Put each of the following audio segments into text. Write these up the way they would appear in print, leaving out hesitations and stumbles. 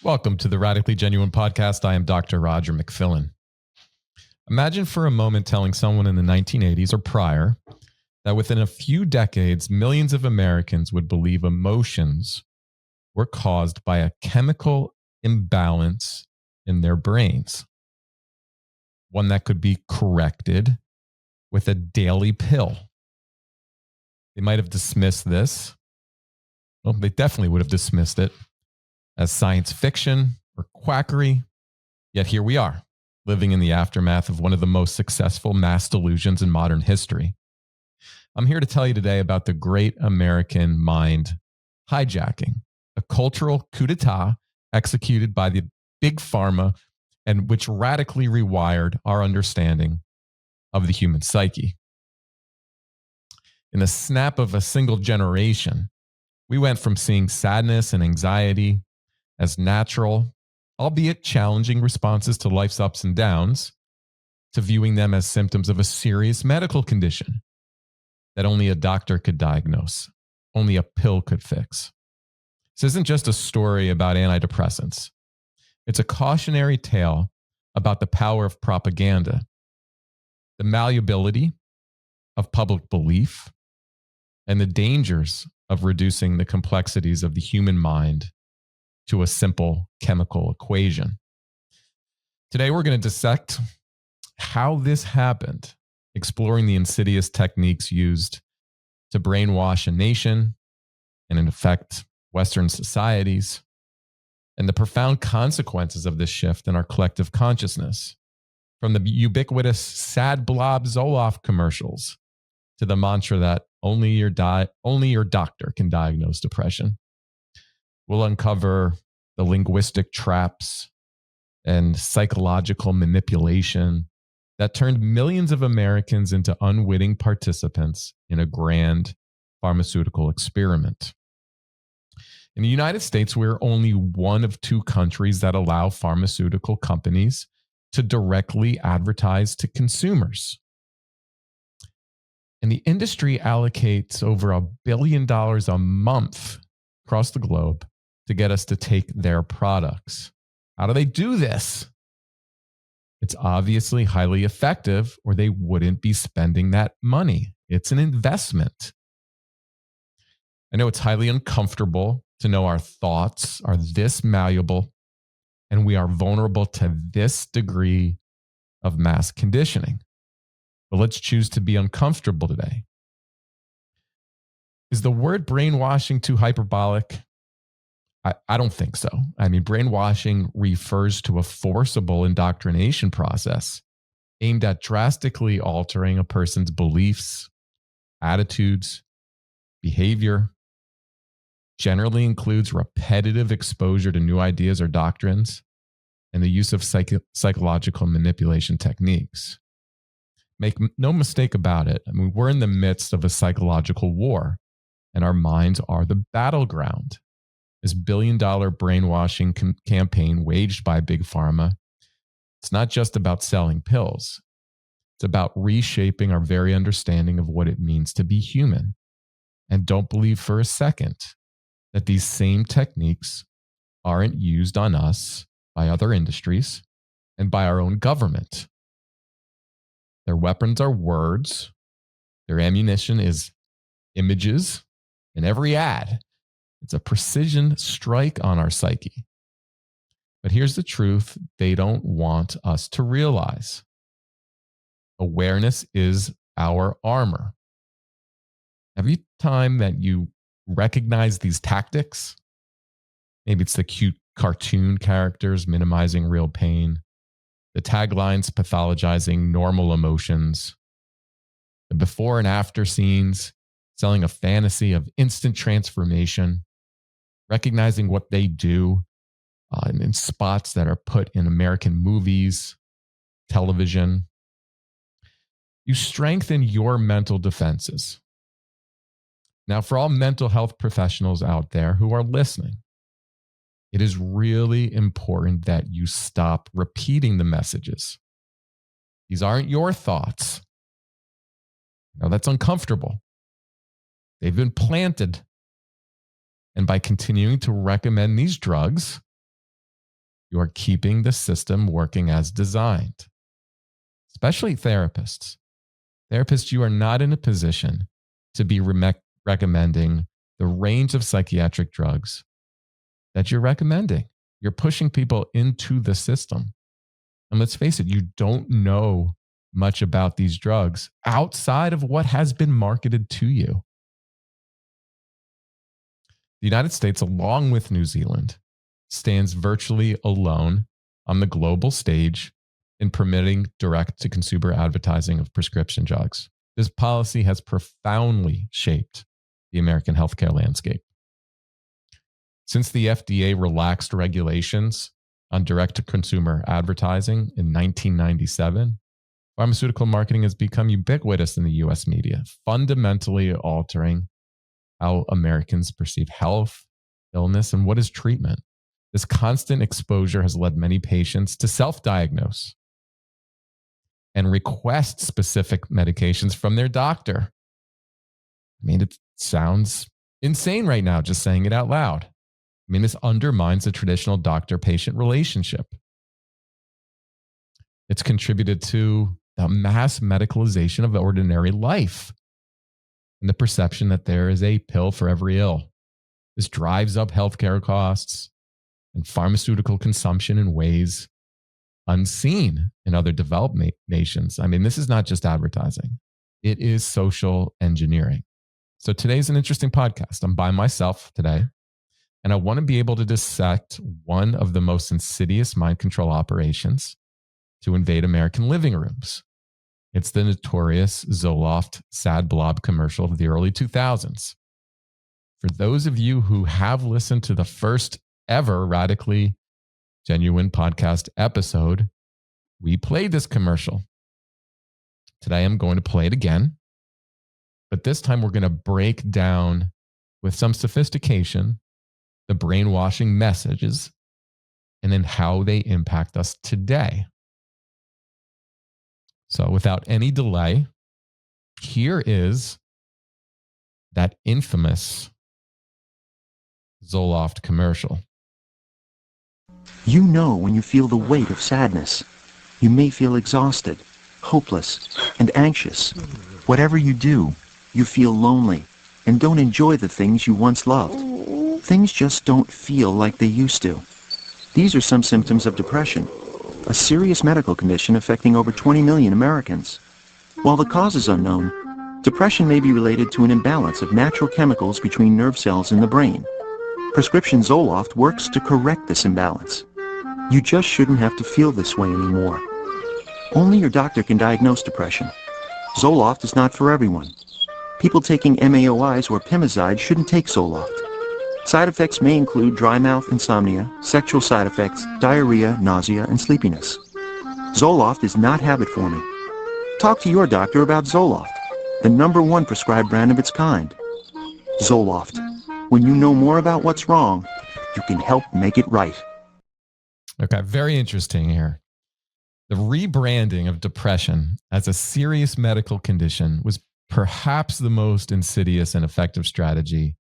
Welcome to the Radically Genuine Podcast. I am Dr. Roger McFillin. Imagine for a moment telling someone in the 1980s or prior that within a few decades, millions of Americans would believe emotions were caused by a chemical imbalance in their brains. One that could be corrected with a daily pill. They might have dismissed this. Well, they definitely would have dismissed it as science fiction or quackery. Yet here we are, living in the aftermath of one of the most successful mass delusions in modern history. I'm here to tell you today about the great American mind hijacking, a cultural coup d'etat executed by the big pharma and which radically rewired our understanding of the human psyche. In the snap of a single generation, we went from seeing sadness and anxiety as natural, albeit challenging responses to life's ups and downs, to viewing them as symptoms of a serious medical condition that only a doctor could diagnose, only a pill could fix. This isn't just a story about antidepressants. It's a cautionary tale about the power of propaganda, the malleability of public belief, and the dangers of reducing the complexities of the human mind to a simple chemical equation. Today, we're going to dissect how this happened, exploring the insidious techniques used to brainwash a nation and, in effect, Western societies, and the profound consequences of this shift in our collective consciousness, from the ubiquitous sad blob Zoloft commercials to the mantra that only your doctor can diagnose depression. We'll uncover the linguistic traps and psychological manipulation that turned millions of Americans into unwitting participants in a grand pharmaceutical experiment. In the United States, we're only one of two countries that allow pharmaceutical companies to directly advertise to consumers. And the industry allocates over $1 billion a month across the globe to get us to take their products. How do they do this? It's obviously highly effective, or they wouldn't be spending that money. It's an investment. I know it's highly uncomfortable to know our thoughts are this malleable and we are vulnerable to this degree of mass conditioning. But let's choose to be uncomfortable today. Is the word brainwashing too hyperbolic? I don't think so. I mean, brainwashing refers to a forcible indoctrination process aimed at drastically altering a person's beliefs, attitudes, behavior. Generally includes repetitive exposure to new ideas or doctrines and the use of psychological manipulation techniques. Make no mistake about it. I mean, we're in the midst of a psychological war, and our minds are the battleground. This billion-dollar brainwashing campaign waged by Big Pharma, it's not just about selling pills. It's about reshaping our very understanding of what it means to be human. And don't believe for a second that these same techniques aren't used on us by other industries and by our own government. Their weapons are words. Their ammunition is images in every ad. It's a precision strike on our psyche. But here's the truth they don't want us to realize. Awareness is our armor. Every time that you recognize these tactics, maybe it's the cute cartoon characters minimizing real pain, the taglines pathologizing normal emotions, the before and after scenes selling a fantasy of instant transformation, recognizing what they do in spots that are put in American movies, television. You strengthen your mental defenses. Now, for all mental health professionals out there who are listening, it is really important that you stop repeating the messages. These aren't your thoughts. Now, that's uncomfortable. They've been planted. And by continuing to recommend these drugs, you are keeping the system working as designed. Especially therapists. Therapists, you are not in a position to be recommending the range of psychiatric drugs that you're recommending. You're pushing people into the system. And let's face it, you don't know much about these drugs outside of what has been marketed to you. The United States, along with New Zealand, stands virtually alone on the global stage in permitting direct-to-consumer advertising of prescription drugs. This policy has profoundly shaped the American healthcare landscape. Since the FDA relaxed regulations on direct-to-consumer advertising in 1997, pharmaceutical marketing has become ubiquitous in the US media, fundamentally altering how Americans perceive health, illness, and what is treatment. This constant exposure has led many patients to self-diagnose and request specific medications from their doctor. I mean, it sounds insane right now, just saying it out loud. I mean, this undermines the traditional doctor-patient relationship. It's contributed to the mass medicalization of ordinary life and the perception that there is a pill for every ill. This drives up healthcare costs and pharmaceutical consumption in ways unseen in other developed nations. I mean, this is not just advertising. It is social engineering. So today's an interesting podcast. I'm by myself today, and I want to be able to dissect one of the most insidious mind control operations to invade American living rooms. It's the notorious Zoloft sad blob commercial of the early 2000s. For those of you who have listened to the first ever Radically Genuine podcast episode, we played this commercial. Today I'm going to play it again, but this time we're going to break down with some sophistication the brainwashing messages and then how they impact us today. So without any delay, here is that infamous Zoloft commercial. You know when you feel the weight of sadness. You may feel exhausted, hopeless, and anxious. Whatever you do, you feel lonely and don't enjoy the things you once loved. Things just don't feel like they used to. These are some symptoms of depression, a serious medical condition affecting over 20 million Americans. While the cause is unknown, depression may be related to an imbalance of natural chemicals between nerve cells in the brain. Prescription Zoloft works to correct this imbalance. You just shouldn't have to feel this way anymore. Only your doctor can diagnose depression. Zoloft is not for everyone. People taking MAOIs or Pimozide shouldn't take Zoloft. Side effects may include dry mouth, insomnia, sexual side effects, diarrhea, nausea, and sleepiness. Zoloft is not habit-forming. Talk to your doctor about Zoloft, the #1 prescribed brand of its kind. Zoloft. When you know more about what's wrong, you can help make it right. Okay, very interesting here. The rebranding of depression as a serious medical condition was perhaps the most insidious and effective strategy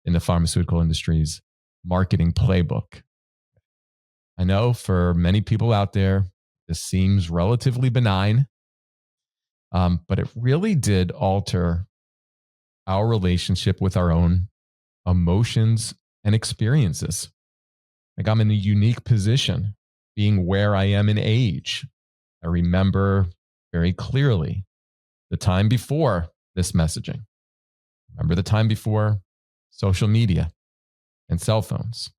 in the pharmaceutical industry's marketing playbook. I know for many people out there, this seems relatively benign, but it really did alter our relationship with our own emotions and experiences. Like I'm in a unique position being where I am in age. I remember very clearly the time before this messaging. Remember the time before social media and cell phones.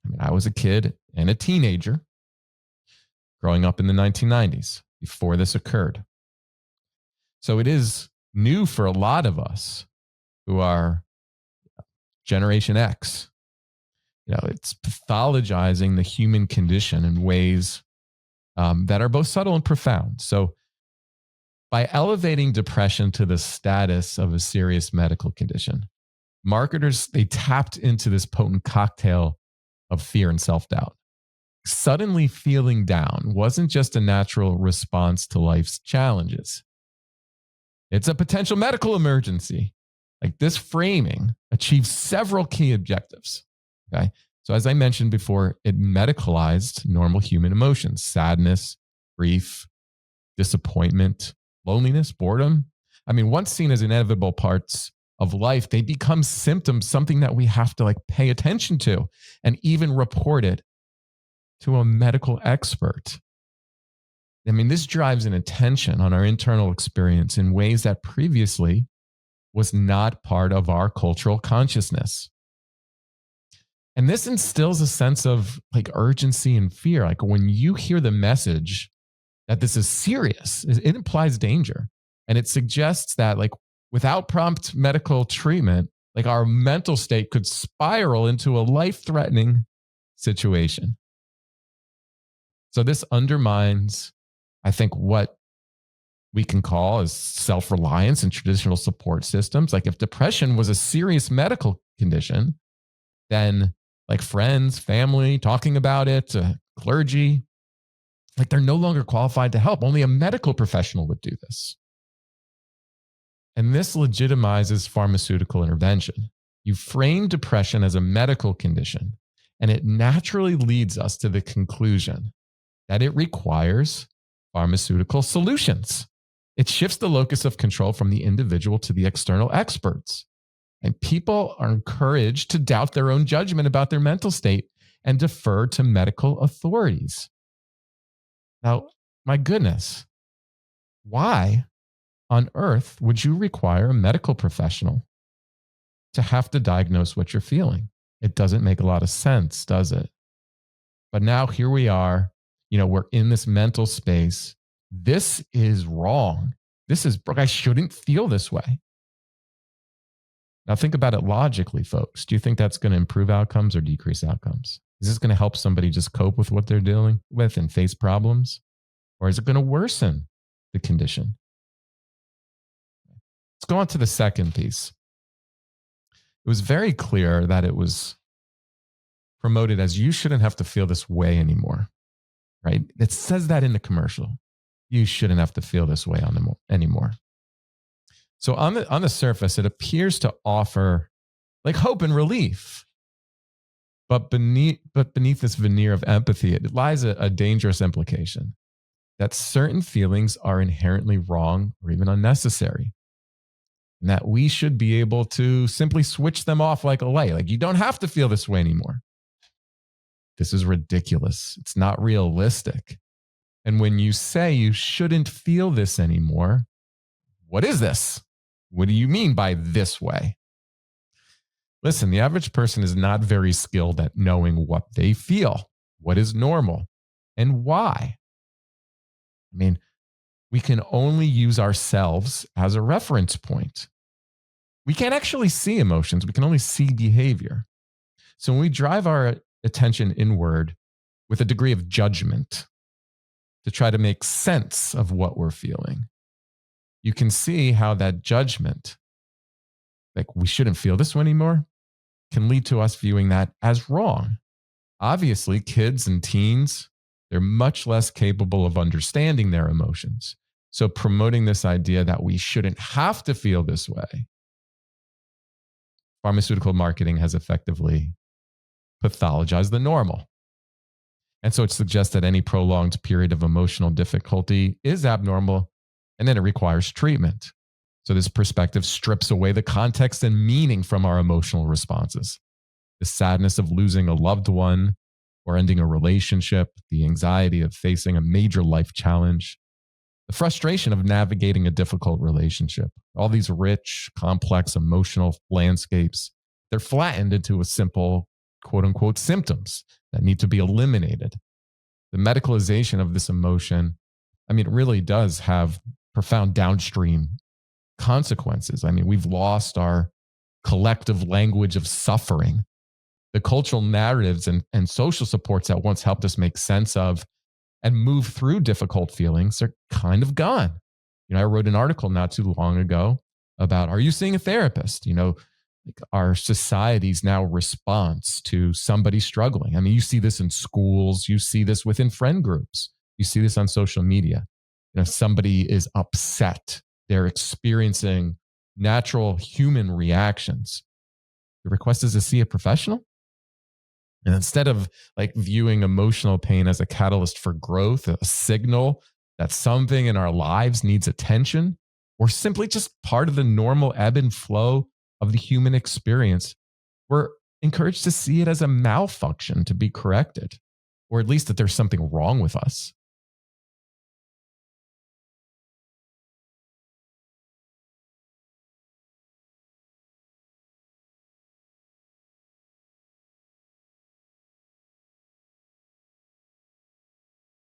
I mean, I was a kid and a teenager growing up in the 1990s before this occurred. So it is new for a lot of us who are Generation X. It's pathologizing the human condition in ways that are both subtle and profound. So by elevating depression to the status of a serious medical condition, marketers, they tapped into this potent cocktail of fear and self-doubt. Suddenly feeling down wasn't just a natural response to life's challenges. It's a potential medical emergency. Like this framing achieves several key objectives. Okay. So as I mentioned before, it medicalized normal human emotions, sadness, grief, disappointment, loneliness, boredom. I mean, once seen as inevitable parts of life, they become symptoms, something that we have to pay attention to and even report it to a medical expert. I mean, this drives an attention on our internal experience in ways that previously was not part of our cultural consciousness. And this instills a sense of urgency and fear. When you hear the message that this is serious, it implies danger. And it suggests that without prompt medical treatment, our mental state could spiral into a life-threatening situation. So this undermines, I think, what we can call as self-reliance and traditional support systems. If depression was a serious medical condition, then friends, family talking about it, clergy, they're no longer qualified to help. Only a medical professional would do this. And this legitimizes pharmaceutical intervention. You frame depression as a medical condition, and it naturally leads us to the conclusion that it requires pharmaceutical solutions. It shifts the locus of control from the individual to the external experts. And people are encouraged to doubt their own judgment about their mental state and defer to medical authorities. Now, my goodness, why on earth would you require a medical professional to have to diagnose what you're feeling? It doesn't make a lot of sense, does it? But now here we are, we're in this mental space. This is wrong. I shouldn't feel this way. Now think about it logically, folks. Do you think that's going to improve outcomes or decrease outcomes? Is this going to help somebody just cope with what they're dealing with and face problems? Or is it going to worsen the condition? Let's go on to the second piece. It was very clear that it was promoted as you shouldn't have to feel this way anymore, right? It says that in the commercial. You shouldn't have to feel this way anymore. So on the surface, it appears to offer hope and relief. But beneath this veneer of empathy, it lies a dangerous implication that certain feelings are inherently wrong or even unnecessary. And that we should be able to simply switch them off like a light. You don't have to feel this way anymore. This is ridiculous. It's not realistic. And when you say you shouldn't feel this anymore, what is this? What do you mean by this way? Listen, the average person is not very skilled at knowing what they feel, what is normal, and why. I mean, we can only use ourselves as a reference point. We can't actually see emotions. We can only see behavior. So when we drive our attention inward with a degree of judgment to try to make sense of what we're feeling, you can see how that judgment, we shouldn't feel this way anymore, can lead to us viewing that as wrong. Obviously, kids and teens, they're much less capable of understanding their emotions. So promoting this idea that we shouldn't have to feel this way, pharmaceutical marketing has effectively pathologized the normal. And so it suggests that any prolonged period of emotional difficulty is abnormal, and then it requires treatment. So this perspective strips away the context and meaning from our emotional responses. The sadness of losing a loved one or ending a relationship, the anxiety of facing a major life challenge, the frustration of navigating a difficult relationship. All these rich, complex emotional landscapes, they're flattened into a simple, quote unquote, symptoms that need to be eliminated. The medicalization of this emotion, it really does have profound downstream consequences. We've lost our collective language of suffering. The cultural narratives and social supports that once helped us make sense of and move through difficult feelings are kind of gone. I wrote an article not too long ago about, are you seeing a therapist? Our society's now response to somebody struggling. You see this in schools, you see this within friend groups, you see this on social media. Somebody is upset, they're experiencing natural human reactions. The request is to see a professional. And instead of like viewing emotional pain as a catalyst for growth, a signal that something in our lives needs attention, or simply just part of the normal ebb and flow of the human experience, we're encouraged to see it as a malfunction to be corrected, or at least that there's something wrong with us.